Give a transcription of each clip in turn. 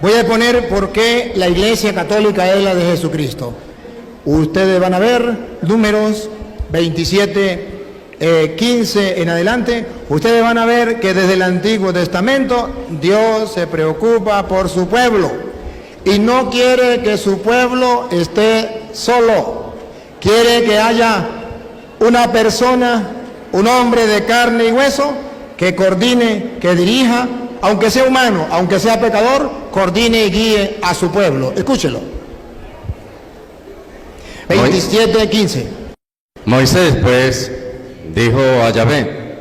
Voy a poner por qué la Iglesia Católica es la de Jesucristo. Ustedes van a ver Números 27, 15 en adelante. Ustedes van a ver que desde el Antiguo Testamento Dios se preocupa por su pueblo y no quiere que su pueblo esté solo. Quiere que haya una persona, un hombre de carne y hueso que coordine, que dirija, aunque sea humano, aunque sea pecador, coordine y guíe a su pueblo. Escúchelo. 27, 15. Moisés, pues, dijo a Yahvé,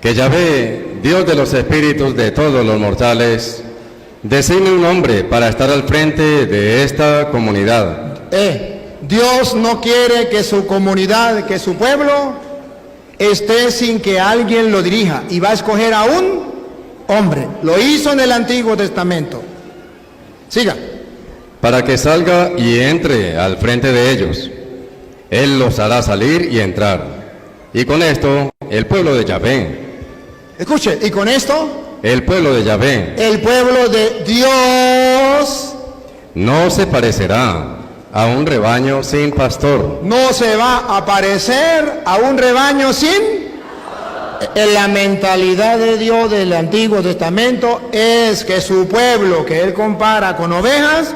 que Yahvé, Dios de los espíritus de todos los mortales, designe un hombre para estar al frente de esta comunidad. Dios no quiere que su comunidad, que su pueblo esté sin que alguien lo dirija, y va a escoger a un hombre. Lo hizo en el Antiguo Testamento. Siga. Para que salga y entre al frente de ellos. Él los hará salir y entrar. Y con esto, el pueblo de Yahvé. Escuche, y con esto, el pueblo de Yahvé, el pueblo de Dios, no se parecerá a un rebaño sin pastor. No se va a parecer a un rebaño sin... En la mentalidad de Dios del Antiguo Testamento es que su pueblo, que él compara con ovejas,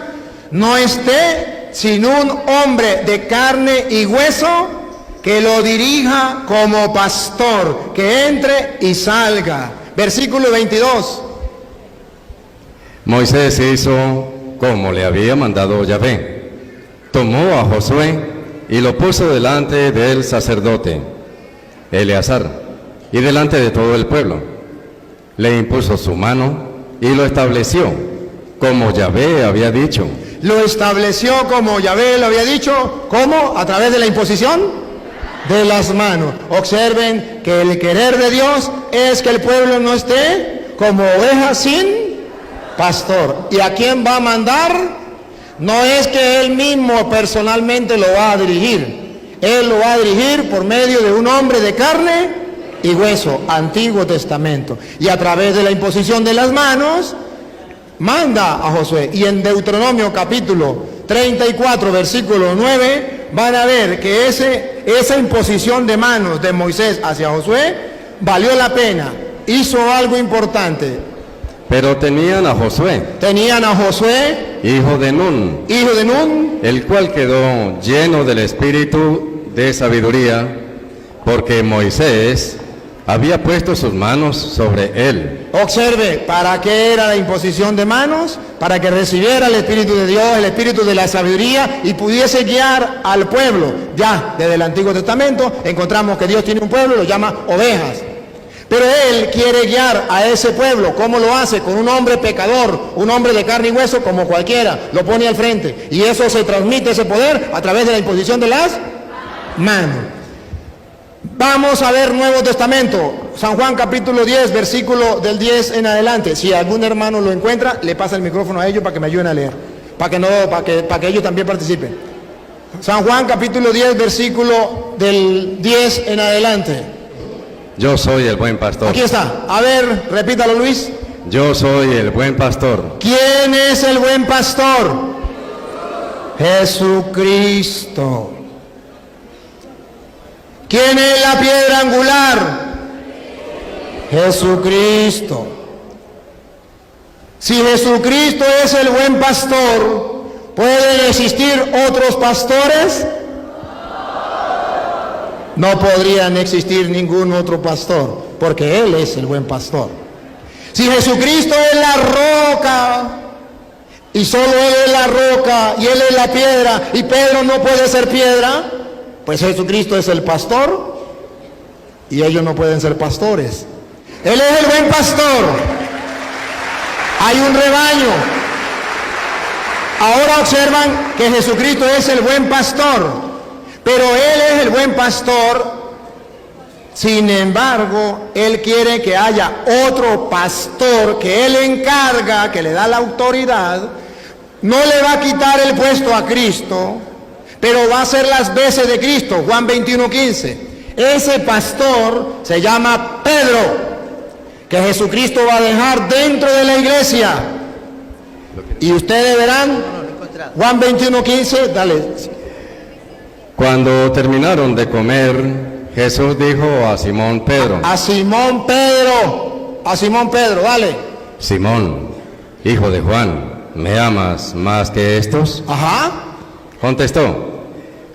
no esté sin un hombre de carne y hueso que lo dirija como pastor, que entre y salga. Versículo 22. Moisés hizo como le había mandado Yahvé. Tomó a Josué y lo puso delante del sacerdote Eleazar y delante de todo el pueblo. Le impuso su mano y lo estableció como Yahvé había dicho. Lo estableció como Yahvé lo había dicho. ¿Cómo? A través de la imposición de las manos. Observen que el querer de Dios es que el pueblo no esté como oveja sin pastor. ¿Y a quién va a mandar? No es que él mismo personalmente lo va a dirigir. Él lo va a dirigir por medio de un hombre de carne y hueso, Antiguo Testamento. Y a través de la imposición de las manos, manda a Josué. Y en Deuteronomio capítulo 34, versículo 9, van a ver que esa imposición de manos de Moisés hacia Josué valió la pena. Hizo algo importante. Pero tenían a Josué. Hijo de Nun, el cual quedó lleno del espíritu de sabiduría, porque Moisés había puesto sus manos sobre él. Observe, ¿para qué era la imposición de manos? Para que recibiera el Espíritu de Dios, el Espíritu de la sabiduría, y pudiese guiar al pueblo. Ya desde el Antiguo Testamento encontramos que Dios tiene un pueblo, lo llama ovejas. Pero Él quiere guiar a ese pueblo. ¿Cómo lo hace? Con un hombre pecador, un hombre de carne y hueso como cualquiera. Lo pone al frente. Y eso se transmite, ese poder, a través de la imposición de las manos. Vamos a ver Nuevo Testamento. San Juan capítulo 10, versículo del 10 en adelante. Si algún hermano lo encuentra, le pasa el micrófono a ellos para que me ayuden a leer. Para que ellos también participen. San Juan capítulo 10, versículo del 10 en adelante. Yo soy el buen pastor. Aquí está. A ver, repítalo, Luis. Yo soy el buen pastor. ¿Quién es el buen pastor? Jesucristo. ¿Quién es la piedra angular? Jesucristo. Si Jesucristo es el buen pastor, ¿pueden existir otros pastores? No podrían existir ningún otro pastor, porque Él es el buen pastor. Si Jesucristo es la roca, y solo Él es la roca, y Él es la piedra, y Pedro no puede ser piedra, pues Jesucristo es el pastor, y ellos no pueden ser pastores. Él es el buen pastor. Hay un rebaño. Ahora observan que Jesucristo es el buen pastor. Pero Él es el buen pastor, sin embargo, Él quiere que haya otro pastor que Él encarga, que le da la autoridad. No le va a quitar el puesto a Cristo, pero va a hacer las veces de Cristo. Juan 21:15. Ese pastor se llama Pedro, que Jesucristo va a dejar dentro de la iglesia. Y ustedes verán, Juan 21:15, dale. Cuando terminaron de comer, Jesús dijo a Simón Pedro: A Simón Pedro, dale. Simón, hijo de Juan, ¿me amas más que estos? Ajá. Contestó: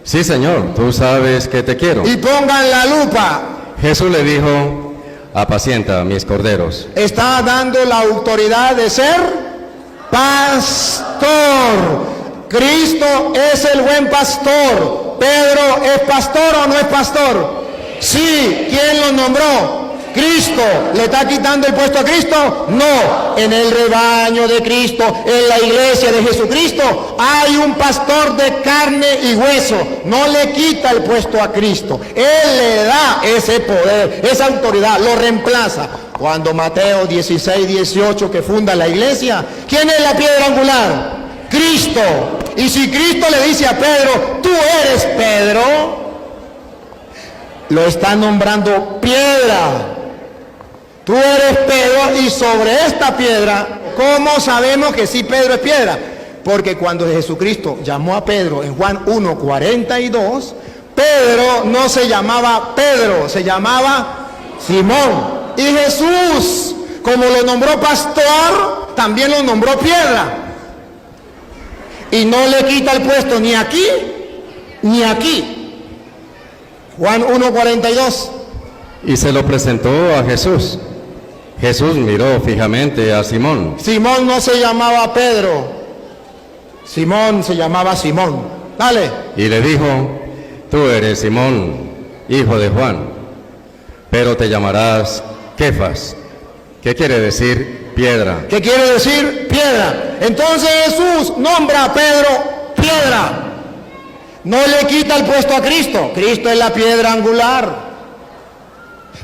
sí, Señor, tú sabes que te quiero. Y pongan la lupa. Jesús le dijo: apacienta mis corderos. Está dando la autoridad de ser pastor. Cristo es el buen pastor. ¿Pedro es pastor o no es pastor? Sí. ¿Quién lo nombró? Cristo. ¿Le está quitando el puesto a Cristo? No. En el rebaño de Cristo, en la iglesia de Jesucristo, hay un pastor de carne y hueso. No le quita el puesto a Cristo. Él le da ese poder, esa autoridad, lo reemplaza. Cuando Mateo 16:18, que funda la iglesia, ¿quién es la piedra angular? Cristo. Y si Cristo le dice a Pedro: tú eres Pedro, lo está nombrando piedra. Tú eres Pedro, y sobre esta piedra, ¿cómo sabemos que sí Pedro es piedra? Porque cuando Jesucristo llamó a Pedro en Juan 1:42, Pedro no se llamaba Pedro, se llamaba Simón. Y Jesús, como lo nombró pastor, también lo nombró piedra. Y no le quita el puesto ni aquí, ni aquí. Juan 1:42. Y se lo presentó a Jesús. Jesús miró fijamente a Simón. Simón no se llamaba Pedro, Simón se llamaba Simón. Dale. Y le dijo: tú eres Simón, hijo de Juan, pero te llamarás Kefas, que quiere decir piedra. ¿Qué quiere decir? Piedra. Entonces Jesús nombra a Pedro piedra. No le quita el puesto a Cristo. Cristo es la piedra angular.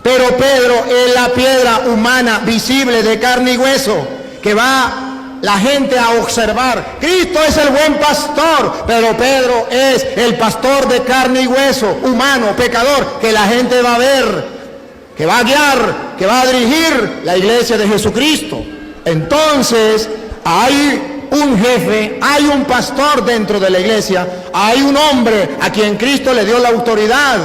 Pero Pedro es la piedra humana, visible, de carne y hueso, que va la gente a observar. Cristo es el buen pastor, pero Pedro es el pastor de carne y hueso, humano, pecador, que la gente va a ver, que va a guiar, que va a dirigir la iglesia de Jesucristo. Entonces, hay un jefe, hay un pastor dentro de la iglesia, hay un hombre a quien Cristo le dio la autoridad.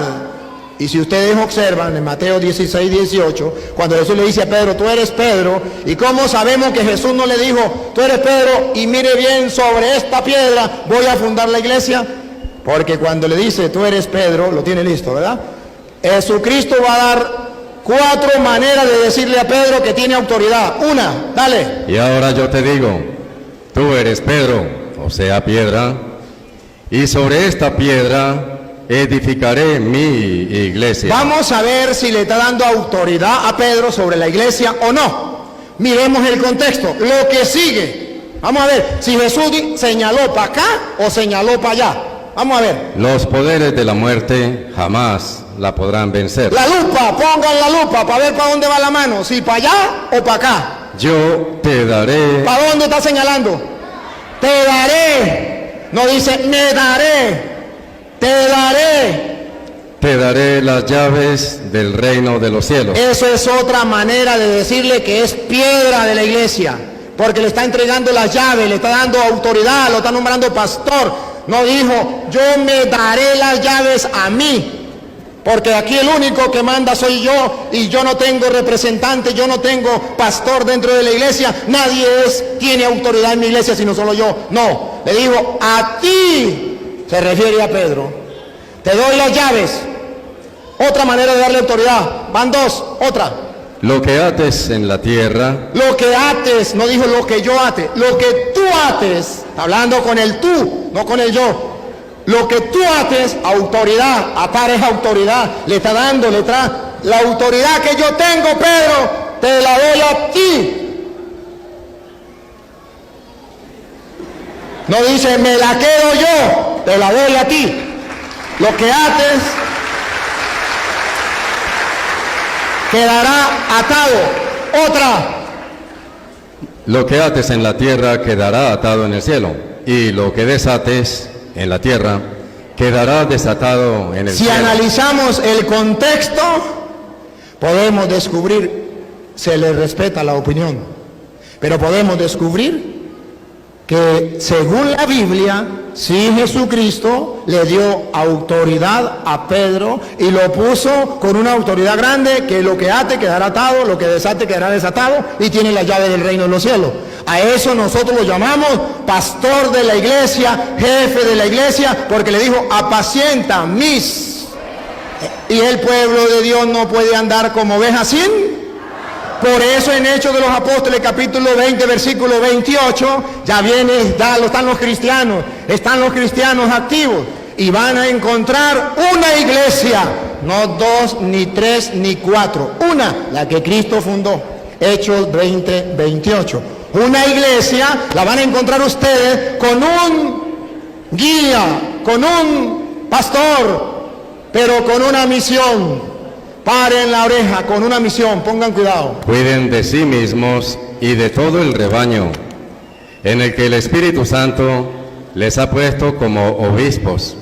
Y si ustedes observan en Mateo 16:18, cuando Jesús le dice a Pedro: tú eres Pedro, ¿y cómo sabemos que Jesús no le dijo: tú eres Pedro y mire bien, sobre esta piedra voy a fundar la iglesia? Porque cuando le dice: tú eres Pedro, lo tiene listo, ¿verdad? Jesucristo va a dar 4 maneras de decirle a Pedro que tiene autoridad. Una, dale. Y ahora yo te digo: tú eres Pedro, o sea, piedra, y sobre esta piedra edificaré mi iglesia. Vamos a ver si le está dando autoridad a Pedro sobre la iglesia o no. Miremos el contexto, lo que sigue. Vamos a ver si Jesús señaló para acá o señaló para allá. Vamos a ver. Los poderes de la muerte jamás la podrán vencer. La lupa, pongan la lupa para ver para dónde va la mano, si para allá o para acá. Yo te daré. ¿Para dónde está señalando? Te daré. No dice me daré. Te daré. Te daré las llaves del reino de los cielos. Eso es otra manera de decirle que es piedra de la iglesia, porque le está entregando las llaves, le está dando autoridad, lo está nombrando pastor. No dijo: yo me daré las llaves a mí, porque aquí el único que manda soy yo, y yo no tengo representante, yo no tengo pastor dentro de la iglesia, nadie tiene autoridad en mi iglesia sino solo yo. No, le dijo: a ti. Se refiere a Pedro. Te doy las llaves. Otra manera de darle autoridad. Van 2. Otra. Lo que ates en la tierra. Lo que ates. No dijo lo que yo ate. Lo que tú ates. Está hablando con el tú, no con el yo. Lo que tú ates, autoridad. Atar es autoridad. Le está dando, le trae la autoridad que yo tengo, Pedro. Te la doy a ti. No dice me la quedo yo, te la doy a ti. Lo que ates quedará atado. Otra. Lo que ates en la tierra quedará atado en el cielo, y lo que desates en la tierra quedará desatado en el cielo. Si analizamos el contexto, podemos descubrir, se le respeta la opinión, pero podemos descubrir que según la Biblia, sí, Jesucristo le dio autoridad a Pedro y lo puso con una autoridad grande, que lo que ate quedará atado, lo que desate quedará desatado, y tiene la llave del reino de los cielos. A eso nosotros lo llamamos pastor de la iglesia, jefe de la iglesia, porque le dijo: apacienta mis. Y el pueblo de Dios no puede andar como ovejas sin. Por eso en Hechos de los Apóstoles, capítulo 20, versículo 28, ya están los cristianos activos, y van a encontrar una iglesia, no 2, ni 3, ni 4, una, la que Cristo fundó. Hechos 20, 28. Una iglesia la van a encontrar ustedes con un guía, con un pastor, pero con una misión. Paren la oreja, con una misión, pongan cuidado. Cuiden de sí mismos y de todo el rebaño, en el que el Espíritu Santo les ha puesto como obispos,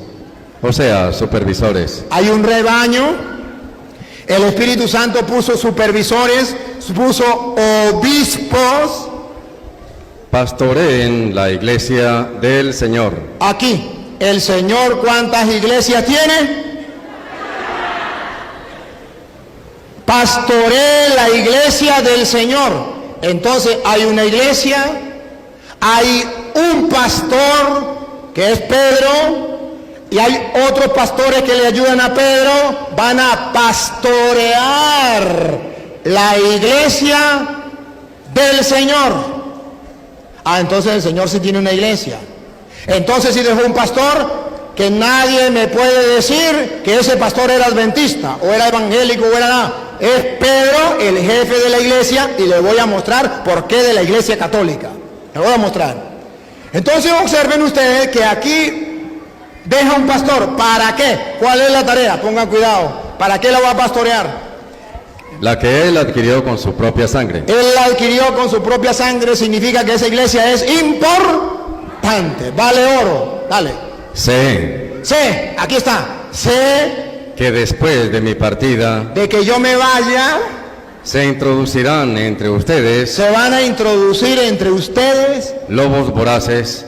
o sea, supervisores. Hay un rebaño, el Espíritu Santo puso supervisores, puso obispos. Pastoreen la iglesia del Señor. Aquí, el Señor, ¿cuántas iglesias tiene? Pastoree la iglesia del Señor. Entonces hay una iglesia, hay un pastor que es Pedro, y hay otros pastores que le ayudan a Pedro. Van a pastorear la iglesia del Señor. Entonces el Señor sí tiene una iglesia. Entonces sí dejó un pastor, que nadie me puede decir que ese pastor era adventista, o era evangélico, o era nada. Es Pedro, el jefe de la iglesia, y le voy a mostrar por qué de la iglesia católica. Le voy a mostrar. Entonces observen ustedes que aquí deja un pastor. ¿Para qué? ¿Cuál es la tarea? Pongan cuidado. ¿Para qué la va a pastorear? La que él adquirió con su propia sangre. Él la adquirió con su propia sangre, significa que esa iglesia es importante. Vale oro. Dale. Sé, aquí está. Sé que después de mi partida, de que yo me vaya, se introducirán entre ustedes, se van a introducir entre ustedes lobos voraces,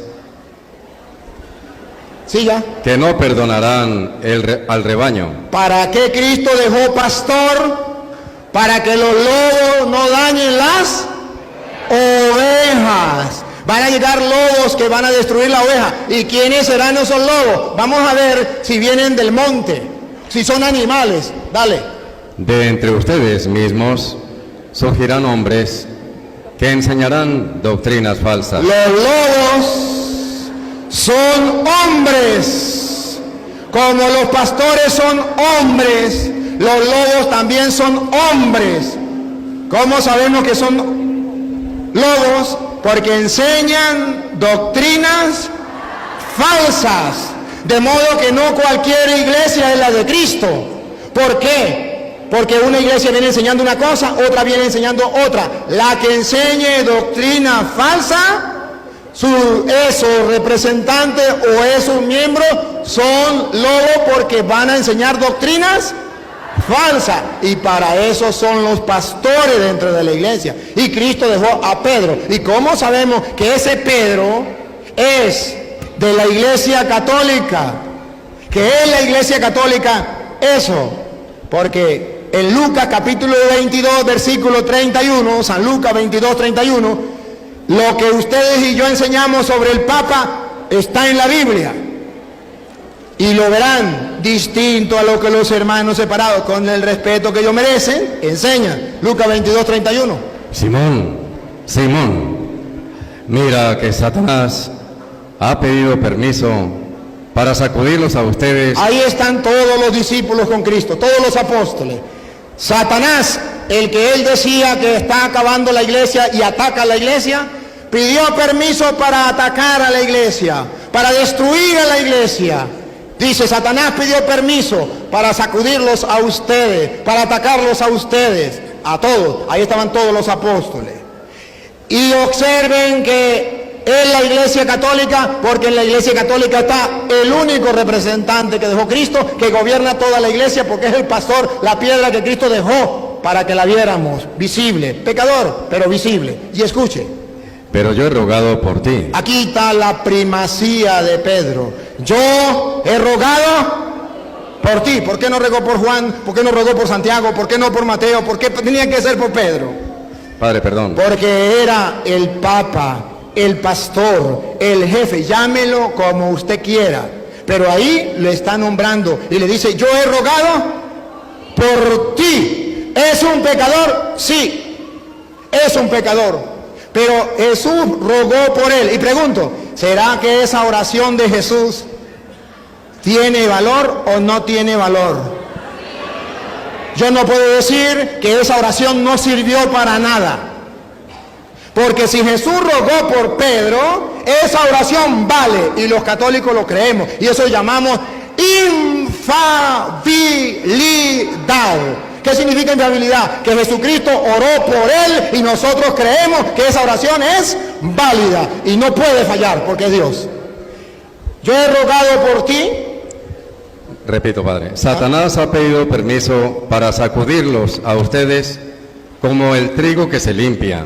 siga, que no perdonarán al rebaño. ¿Para qué Cristo dejó pastor? Para que los lobos no dañen las ovejas. Van a llegar lobos que van a destruir la oveja. ¿Y quiénes serán esos lobos? Vamos a ver si vienen del monte, si son animales. Dale. De entre ustedes mismos surgirán hombres que enseñarán doctrinas falsas. Los lobos son hombres. Como los pastores son hombres, los lobos también son hombres. ¿Cómo sabemos que son lobos? Porque enseñan doctrinas falsas, de modo que no cualquier iglesia es la de Cristo. ¿Por qué? Porque una iglesia viene enseñando una cosa, otra viene enseñando otra. La que enseñe doctrina falsa, esos representantes o esos miembros son lobos, porque van a enseñar doctrinas falsa, y para eso son los pastores dentro de la iglesia. Y Cristo dejó a Pedro. ¿Y cómo sabemos que ese Pedro es de la iglesia católica? Que es la iglesia católica, eso, porque en Lucas capítulo 22 versículo 31, San Lucas 22, 31, lo que ustedes y yo enseñamos sobre el Papa está en la Biblia. Y lo verán distinto a lo que los hermanos separados, con el respeto que ellos merecen, enseñan. Lucas 22, 31. Simón, mira que Satanás ha pedido permiso para sacudirlos a ustedes. Ahí están todos los discípulos con Cristo, todos los apóstoles. Satanás, el que él decía que está acabando la iglesia y ataca a la iglesia, pidió permiso para atacar a la iglesia, para destruir a la iglesia. Dice, Satanás pidió permiso para sacudirlos a ustedes, para atacarlos a ustedes, a todos. Ahí estaban todos los apóstoles. Y observen que es la iglesia católica, porque en la iglesia católica está el único representante que dejó Cristo, que gobierna toda la iglesia, porque es el pastor, la piedra que Cristo dejó para que la viéramos, visible, pecador, pero visible. Y escuche. pero yo he rogado por ti. Aquí está la primacía de Pedro. Yo he rogado por ti. ¿Por qué no rogó por Juan? ¿Por qué no rogó por Santiago? ¿Por qué no por Mateo? ¿Por qué tenía que ser por Pedro? Padre, perdón. Porque era el Papa, el pastor, el jefe, llámelo como usted quiera. Pero ahí le está nombrando y le dice, yo he rogado por ti. ¿Es un pecador? Sí, es un pecador. Pero Jesús rogó por él. Y pregunto, ¿será que esa oración de Jesús tiene valor o no tiene valor? Yo no puedo decir que esa oración no sirvió para nada. Porque si Jesús rogó por Pedro, esa oración vale y los católicos lo creemos. Y eso llamamos infalibilidad. ¿Qué significa infalibilidad? Que Jesucristo oró por él y nosotros creemos que esa oración es válida y no puede fallar porque es Dios. Yo he rogado por ti. Repito, Padre. Satanás ha pedido permiso para sacudirlos a ustedes como el trigo que se limpia.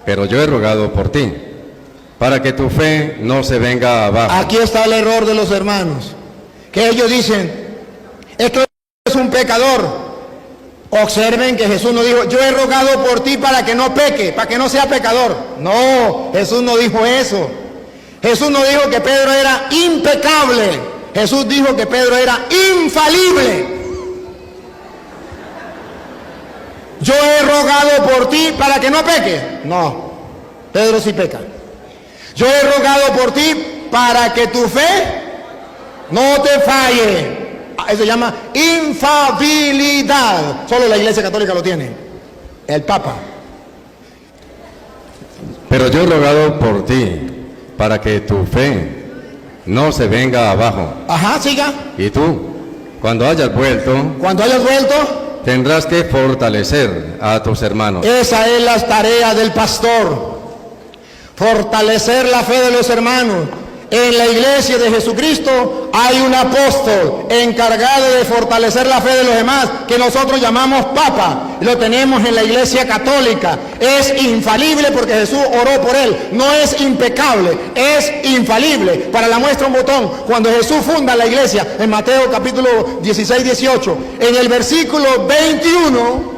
Pero yo he rogado por ti, para que tu fe no se venga abajo. Aquí está el error de los hermanos, que ellos dicen, esto es un pecador. Observen que Jesús no dijo, yo he rogado por ti para que no peque, para que no sea pecador. No, Jesús no dijo eso. Jesús no dijo que Pedro era impecable. Jesús dijo que Pedro era infalible. Yo he rogado por ti para que no peque. No, Pedro sí peca. Yo he rogado por ti para que tu fe no te falle. Eso se llama infalibilidad. Solo la Iglesia Católica lo tiene. El Papa. Pero yo he rogado por ti, para que tu fe no se venga abajo. Ajá, siga. Y tú, cuando hayas vuelto, tendrás que fortalecer a tus hermanos. Esa es la tarea del pastor. Fortalecer la fe de los hermanos. En la iglesia de Jesucristo hay un apóstol encargado de fortalecer la fe de los demás, que nosotros llamamos Papa. Lo tenemos en la iglesia católica. Es infalible porque Jesús oró por él. No es impecable, es infalible. Para la muestra un botón. Cuando Jesús funda la iglesia, en Mateo capítulo 16-18, en el versículo 21,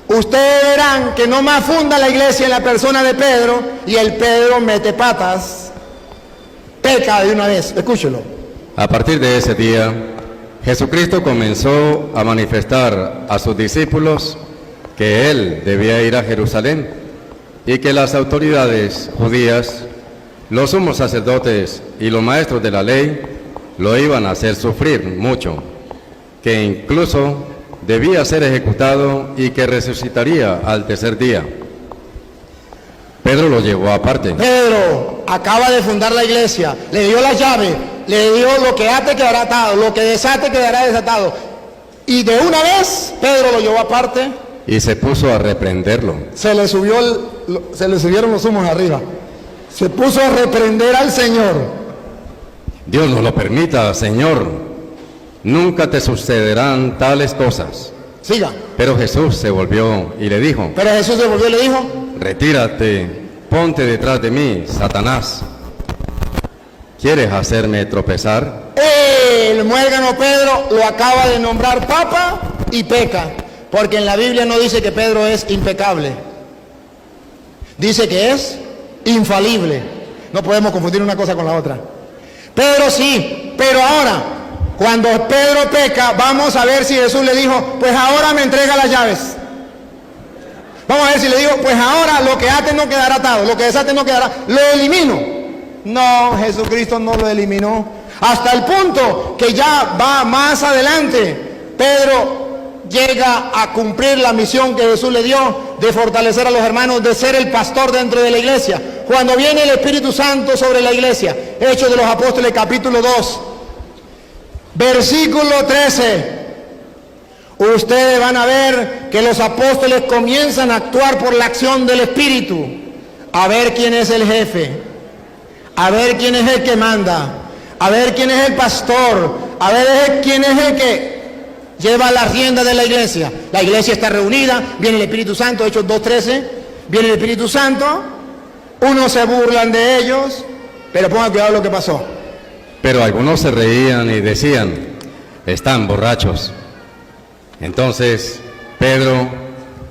ustedes verán que no más funda la iglesia en la persona de Pedro, y el Pedro mete patas. Peca de una vez, escúchelo. A partir de ese día, Jesucristo comenzó a manifestar a sus discípulos que Él debía ir a Jerusalén y que las autoridades judías, los sumos sacerdotes y los maestros de la ley lo iban a hacer sufrir mucho, que incluso debía ser ejecutado y que resucitaría al tercer día. Pedro lo llevó aparte. Pedro acaba de fundar la iglesia, le dio la llave, le dio lo que ate quedará atado, lo que desate quedará desatado. Y de una vez Pedro lo llevó aparte. Y se puso a reprenderlo. Se le subieron los humos arriba. Se puso a reprender al Señor. Dios no lo permita, Señor. Nunca te sucederán tales cosas. Siga. Pero Jesús se volvió y le dijo. Retírate, ponte detrás de mí, Satanás. ¿Quieres hacerme tropezar? El muérgano Pedro lo acaba de nombrar Papa y peca. Porque en la Biblia no dice que Pedro es impecable. Dice que es infalible. No podemos confundir una cosa con la otra. Pedro sí, pero ahora, cuando Pedro peca, vamos a ver si Jesús le dijo, pues ahora me entrega las llaves. Vamos a ver si le digo, pues ahora lo que ate no quedará atado, lo que desate no quedará, lo elimino. No, Jesucristo no lo eliminó. Hasta el punto que ya va más adelante, Pedro llega a cumplir la misión que Jesús le dio de fortalecer a los hermanos, de ser el pastor dentro de la iglesia. Cuando viene el Espíritu Santo sobre la iglesia, Hechos de los Apóstoles capítulo 2, versículo 13. Ustedes van a ver que los apóstoles comienzan a actuar por la acción del Espíritu, a ver quién es el jefe, a ver quién es el que manda, a ver quién es el pastor, a ver quién es el que lleva la rienda de la iglesia. La iglesia está reunida, viene el Espíritu Santo, Hechos 2:13, viene el Espíritu Santo, Unos se burlan de ellos, pero pongan cuidado lo que pasó. Pero algunos se reían y decían, están borrachos. Entonces Pedro,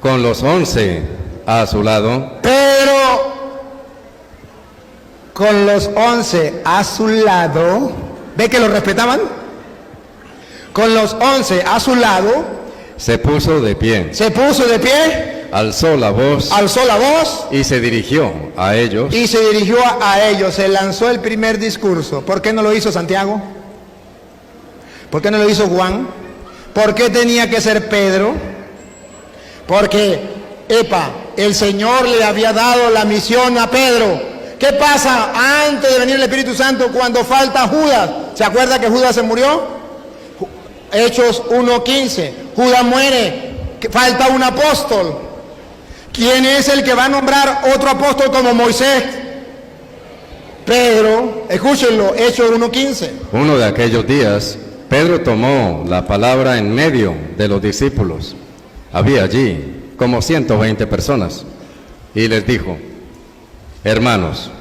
con los 11 a su lado, con los 11 a su lado, ¿ve que lo respetaban? Con los 11 a su lado, se puso de pie, alzó la voz y se dirigió a ellos. Se lanzó el primer discurso. ¿Por qué no lo hizo Santiago? ¿Por qué no lo hizo Juan? ¿Por qué tenía que ser Pedro? Porque, el Señor le había dado la misión a Pedro. ¿Qué pasa antes de venir el Espíritu Santo cuando falta Judas? ¿Se acuerda que Judas se murió? Hechos 1:15. Judas muere, falta un apóstol. ¿Quién es el que va a nombrar otro apóstol como Moisés? Pedro. Escúchenlo, Hechos 1:15. Uno de aquellos días, Pedro tomó la palabra en medio de los discípulos. Había allí como 120 personas. Y les dijo, hermanos,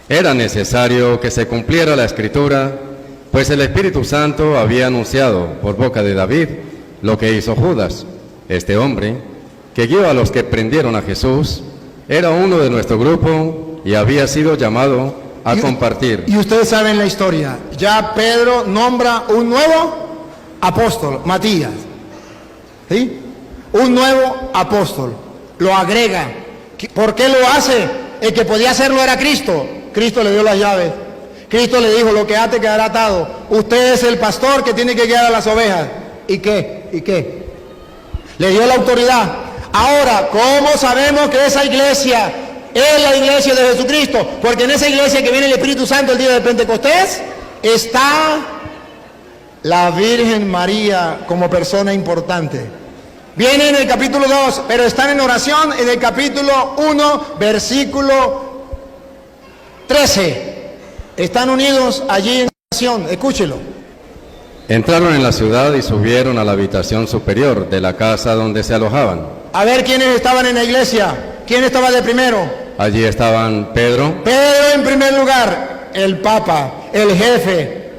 era necesario que se cumpliera la Escritura, pues el Espíritu Santo había anunciado por boca de David lo que hizo Judas. Este hombre, que guió a los que prendieron a Jesús, era uno de nuestro grupo y había sido llamado a compartir. Y ustedes saben la historia. Ya Pedro nombra un nuevo apóstol, Matías. ¿Sí? Un nuevo apóstol. Lo agrega. ¿Por qué lo hace? El que podía hacerlo era Cristo. Cristo le dio las llaves. Cristo le dijo, lo que ate quedará atado. Usted es el pastor que tiene que guiar a las ovejas. ¿Y qué? Le dio la autoridad. Ahora, ¿cómo sabemos que esa iglesia es la iglesia de Jesucristo? Porque en esa iglesia que viene el Espíritu Santo el día de Pentecostés, está la Virgen María como persona importante. Viene en el capítulo 2, pero están en oración en el capítulo 1, versículo 13. Están unidos allí en oración. Escúchelo. Entraron en la ciudad y subieron a la habitación superior de la casa donde se alojaban. A ver quiénes estaban en la iglesia. ¿Quién estaba de primero? Allí estaban Pedro en primer lugar, el Papa, el jefe.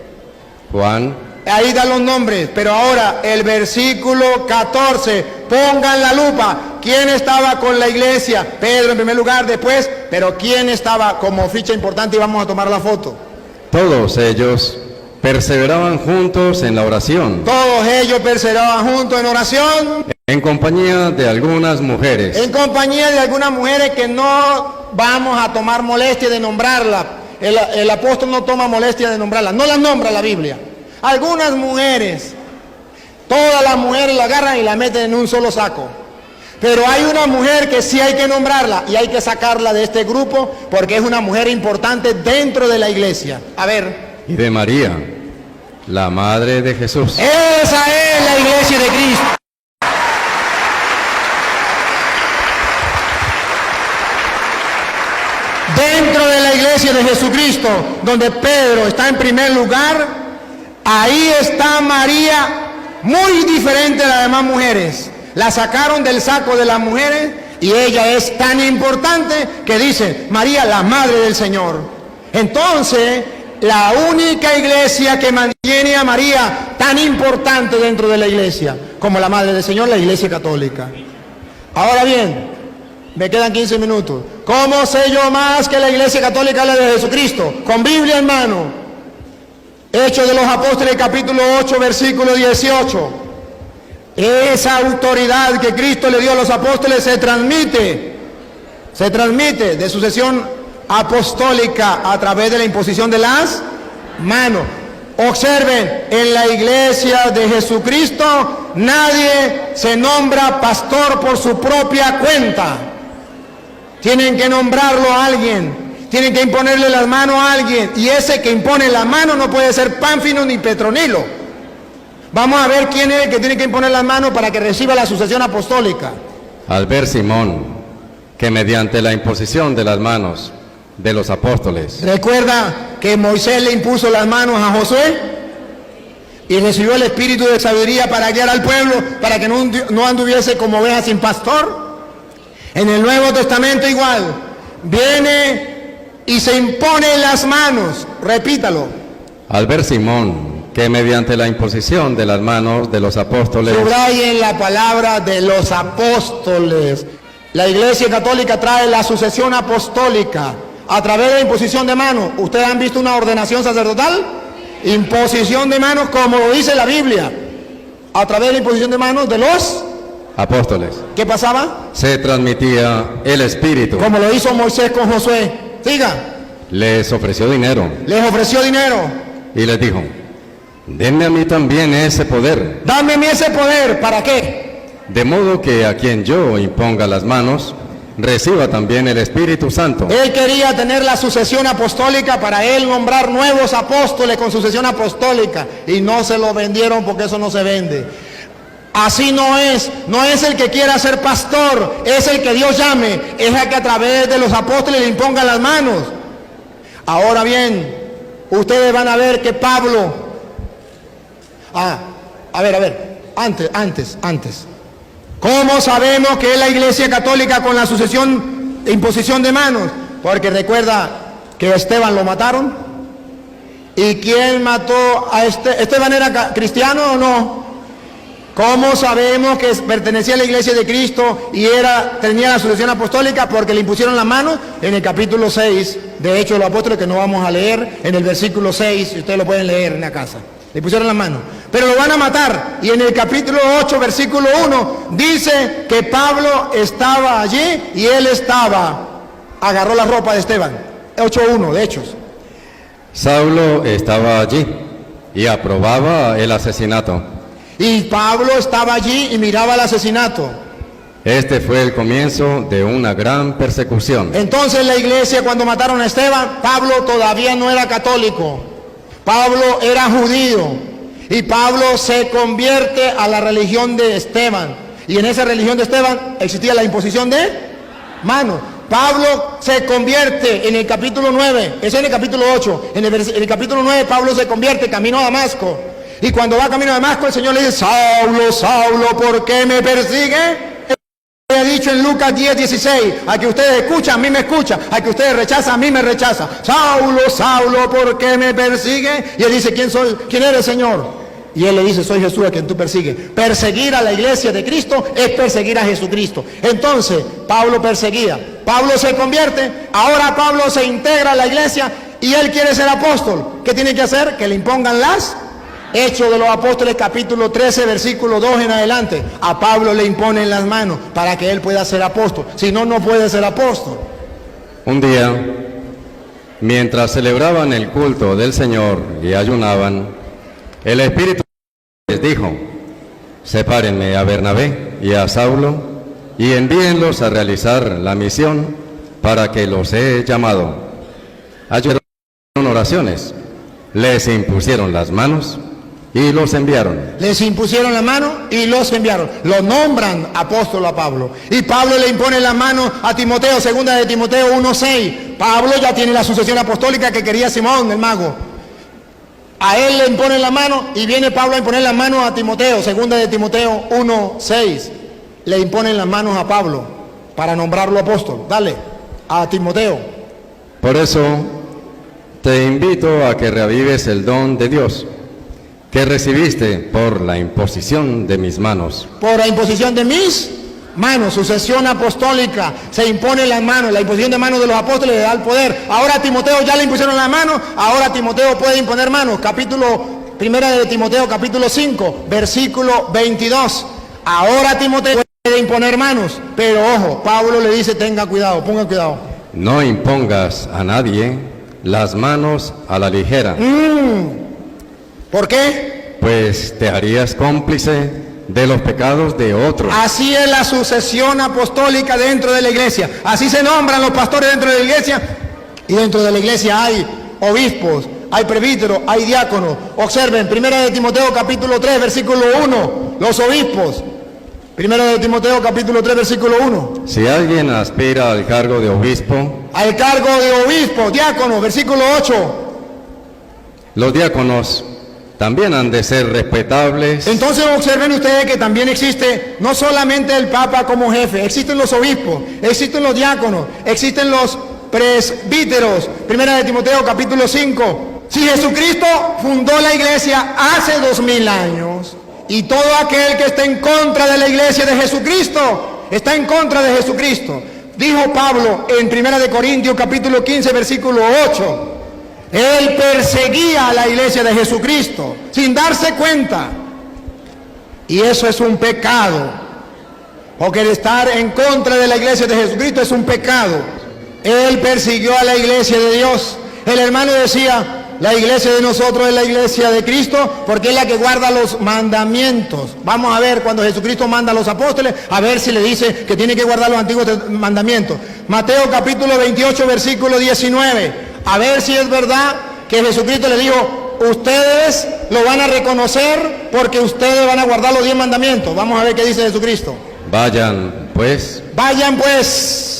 Juan. Ahí dan los nombres, pero ahora el versículo 14, pongan la lupa. ¿Quién estaba con la iglesia? Pedro en primer lugar, después, pero ¿quién estaba como ficha importante? Y vamos a tomar la foto. Todos ellos perseveraban juntos en la oración. Todos ellos perseveraban juntos en oración. En compañía de algunas mujeres. En compañía de algunas mujeres que no vamos a tomar molestia de nombrarla. El apóstol no toma molestia de nombrarla. No las nombra la Biblia. Algunas mujeres, todas las mujeres la agarran y la meten en un solo saco. Pero hay una mujer que sí hay que nombrarla y hay que sacarla de este grupo porque es una mujer importante dentro de la iglesia. A ver. Y de María, la madre de Jesús. Esa es la iglesia de Cristo. Dentro de la iglesia de Jesucristo, donde Pedro está en primer lugar, ahí está María, muy diferente a las demás mujeres. La sacaron del saco de las mujeres y ella es tan importante que dice, María, la madre del Señor. Entonces, la única iglesia que mantiene a María tan importante dentro de la iglesia, como la madre del Señor, la iglesia católica. Ahora bien, me quedan 15 minutos. ¿Cómo sé yo más que la iglesia católica es la de Jesucristo? Con Biblia en mano. Hechos de los Apóstoles, capítulo 8, versículo 18. Esa autoridad que Cristo le dio a los apóstoles se transmite de sucesión apostólica a través de la imposición de las manos. Observen, en la iglesia de Jesucristo nadie se nombra pastor por su propia cuenta. Tienen que nombrarlo a alguien, tienen que imponerle las manos a alguien, y ese que impone las manos no puede ser Pánfilo ni Petronilo. Vamos a ver quién es el que tiene que imponer las manos para que reciba la sucesión apostólica. Al ver Simón que mediante la imposición de las manos de los apóstoles. ¿Recuerda que Moisés le impuso las manos a Josué? Y recibió el espíritu de sabiduría para guiar al pueblo, para que no anduviese como oveja sin pastor. En el Nuevo Testamento igual. viene y se impone las manos. Repítalo. Al ver Simón que mediante la imposición de las manos de los apóstoles, Subrayen la palabra de los apóstoles. La Iglesia Católica trae la sucesión apostólica a través de la imposición de manos. ¿Ustedes han visto una ordenación sacerdotal? Imposición de manos, como lo dice la Biblia, a través de la imposición de manos de los apóstoles, ¿qué pasaba? se transmitía el Espíritu. Como lo hizo Moisés con Josué. Siga. Les ofreció dinero Les ofreció dinero. y les dijo: denme a mí también ese poder, Dame a mí ese poder. ¿Para qué? de modo que a quien yo imponga las manos, reciba también el Espíritu Santo. Él quería tener la sucesión apostólica para él nombrar nuevos apóstoles con sucesión apostólica. Y no se lo vendieron porque eso no se vende. Así no es el que quiera ser pastor, es el que Dios llame, es el que a través de los apóstoles le imponga las manos. Ahora bien, ustedes van a ver que Pablo, antes, ¿cómo sabemos que es la Iglesia Católica con la sucesión e imposición de manos? Porque recuerda que a Esteban lo mataron. ¿Y quién mató a Esteban? ¿Era cristiano o no? ¿Cómo sabemos que pertenecía a la Iglesia de Cristo y tenía la sucesión apostólica? Porque le impusieron las manos en el capítulo 6 de Hechos de los Apóstoles, que no vamos a leer, en el versículo 6, y ustedes lo pueden leer en la casa. Le pusieron las manos. Pero lo van a matar. Y en el capítulo 8, versículo 1, dice que Pablo estaba allí y él agarró la ropa de Esteban. 8:1 de Hechos. Saulo estaba allí y aprobaba el asesinato. Y Pablo estaba allí y miraba el asesinato. Este fue el comienzo de una gran persecución. Entonces la iglesia, cuando mataron a Esteban, Pablo todavía no era católico. Pablo era judío. Y Pablo se convierte a la religión de Esteban. Y en esa religión de Esteban existía la imposición de manos. Pablo se convierte en el capítulo 9, eso en el capítulo 8, en el capítulo 9 Pablo se convierte camino a Damasco. Y cuando va camino a Damasco, el Señor le dice: Saulo, Saulo, ¿por qué me persigue? Él ha dicho en Lucas 10:16, a que ustedes escuchan, a mí me escucha, a que ustedes rechazan, a mí me rechaza. Saulo, Saulo, ¿por qué me persigue? Y él dice: ¿Quién eres, Señor? Y él le dice: soy Jesús a quien tú persigues. Perseguir a la iglesia de Cristo es perseguir a Jesucristo. Entonces, Pablo perseguía. Pablo se convierte, ahora Pablo se integra a la iglesia y él quiere ser apóstol. ¿Qué tiene que hacer? Que le impongan las Hechos de los Apóstoles, capítulo 13, versículo 2 en adelante. A Pablo le imponen las manos para que él pueda ser apóstol. Si no, no puede ser apóstol. Un día, mientras celebraban el culto del Señor y ayunaban, el Espíritu les dijo: sepárenme a Bernabé y a Saulo y envíenlos a realizar la misión para que los he llamado. Ayunaron oraciones, les impusieron las manos y los enviaron. Les impusieron la mano y los enviaron. Lo nombran apóstol a Pablo. Y Pablo le impone la mano a Timoteo, segunda de Timoteo 1:6. Pablo ya tiene la sucesión apostólica que quería Simón, el mago. A él le imponen la mano y viene Pablo a imponer la mano a Timoteo, segunda de Timoteo 1:6. Le imponen las manos a Pablo para nombrarlo apóstol. Dale, a Timoteo. Por eso te invito a que reavives el don de Dios que recibiste por la imposición de mis manos. Por la imposición de mis manos, sucesión apostólica, se impone las manos, la imposición de manos de los apóstoles le da el poder. Ahora a Timoteo ya le impusieron las manos, ahora Timoteo puede imponer manos. Primera de Timoteo, capítulo 5, versículo 22. Ahora Timoteo puede imponer manos, pero ojo, Pablo le dice: tenga cuidado, ponga cuidado. No impongas a nadie las manos a la ligera. ¿Por qué? Pues te harías cómplice de los pecados de otros. Así es la sucesión apostólica dentro de la iglesia. Así se nombran los pastores dentro de la iglesia. Y dentro de la iglesia hay obispos, hay presbíteros, hay diáconos. Observen, primera de Timoteo capítulo 3, versículo 1, los obispos. Primera de Timoteo capítulo 3, versículo 1. Si alguien aspira al cargo de obispo, al cargo de obispo, diácono, versículo 8. Los diáconos también han de ser respetables. Entonces observen ustedes que también existe no solamente el Papa como jefe, existen los obispos, existen los diáconos, existen los presbíteros. Primera de Timoteo capítulo 5. Si Jesucristo fundó la iglesia hace 2000 años, y todo aquel que está en contra de la iglesia de Jesucristo, está en contra de Jesucristo. Dijo Pablo en Primera de Corintios capítulo 15 versículo 8. Él perseguía a la iglesia de Jesucristo sin darse cuenta. Y eso es un pecado. Porque el estar en contra de la iglesia de Jesucristo es un pecado. Él persiguió a la iglesia de Dios. El hermano decía, la iglesia de nosotros es la iglesia de Cristo porque es la que guarda los mandamientos. Vamos a ver cuando Jesucristo manda a los apóstoles, a ver si le dice que tiene que guardar los antiguos mandamientos. Mateo capítulo 28 versículo 19. A ver si es verdad que Jesucristo le dijo, ustedes lo van a reconocer porque ustedes van a guardar los 10 mandamientos. Vamos a ver qué dice Jesucristo. Vayan pues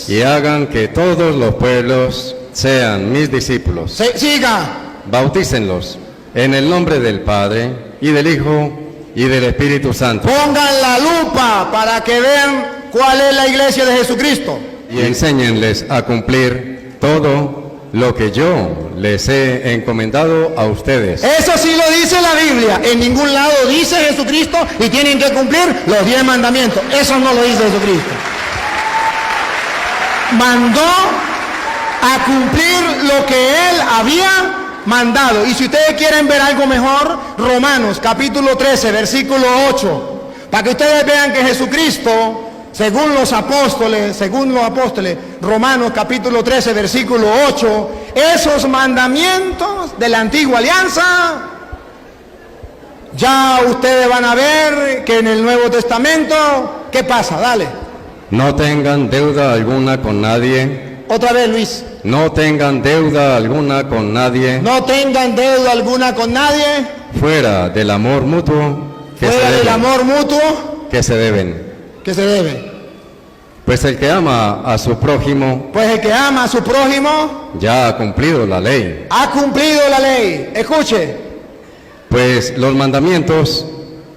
y hagan que todos los pueblos sean mis discípulos. Siga. Bautícenlos en el nombre del Padre, y del Hijo, y del Espíritu Santo. Pongan la lupa para que vean cuál es la iglesia de Jesucristo. Y enséñenles a cumplir todo lo que yo les he encomendado a ustedes. Eso sí lo dice la Biblia. En ningún lado dice Jesucristo y tienen que cumplir los 10 mandamientos. Eso no lo dice Jesucristo. Mandó a cumplir lo que Él había mandado. Y si ustedes quieren ver algo mejor, Romanos capítulo 13 versículo 8, para que ustedes vean que Jesucristo, según los apóstoles, Romanos capítulo 13 versículo 8, esos mandamientos de la antigua alianza, ya ustedes van a ver que en el Nuevo Testamento, ¿qué pasa? Dale. No tengan deuda alguna con nadie. Otra vez, Luis. No tengan deuda alguna con nadie. No tengan deuda alguna con nadie. Fuera del amor mutuo. Fuera del amor mutuo. Que se deben. Que se debe. Pues el que ama a su prójimo. Pues el que ama a su prójimo. Ya ha cumplido la ley. Ha cumplido la ley. Escuche. Pues los mandamientos: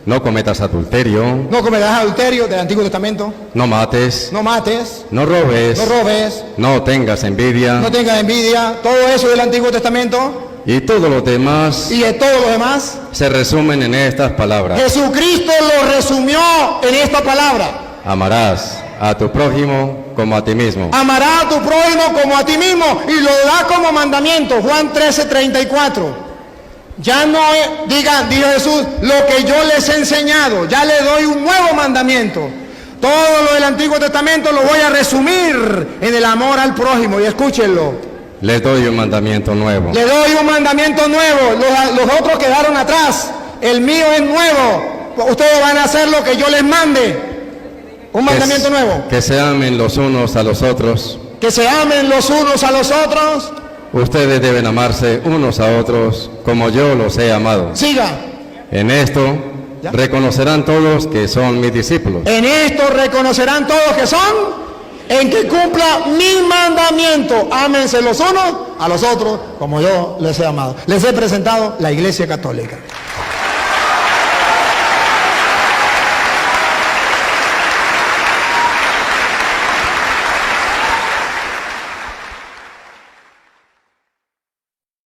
no cometas adulterio. No cometerás adulterio del Antiguo Testamento. No mates. No mates. No robes. No robes. No tengas envidia. No tengas envidia. Todo eso del Antiguo Testamento. Y todos los demás. Y de todos los demás. Se resumen en estas palabras. Jesucristo lo resumió en esta palabra. Amarás a tu prójimo como a ti mismo. Amarás a tu prójimo como a ti mismo. Y lo da como mandamiento. Juan 13:34. Ya no digan, dijo Jesús, lo que yo les he enseñado, ya le doy un nuevo mandamiento. Todo lo del Antiguo Testamento lo voy a resumir en el amor al prójimo, y escúchenlo. Les doy un mandamiento nuevo. Le doy un mandamiento nuevo, los otros quedaron atrás, el mío es nuevo. Ustedes van a hacer lo que yo les mande. Un mandamiento nuevo. Que se amen los unos a los otros. Que se amen los unos a los otros. Ustedes deben amarse unos a otros como yo los he amado. Siga. En esto reconocerán todos que son mis discípulos. En esto reconocerán todos que son, en que cumpla mi mandamiento. Ámense los unos a los otros como yo les he amado. Les he presentado la Iglesia Católica.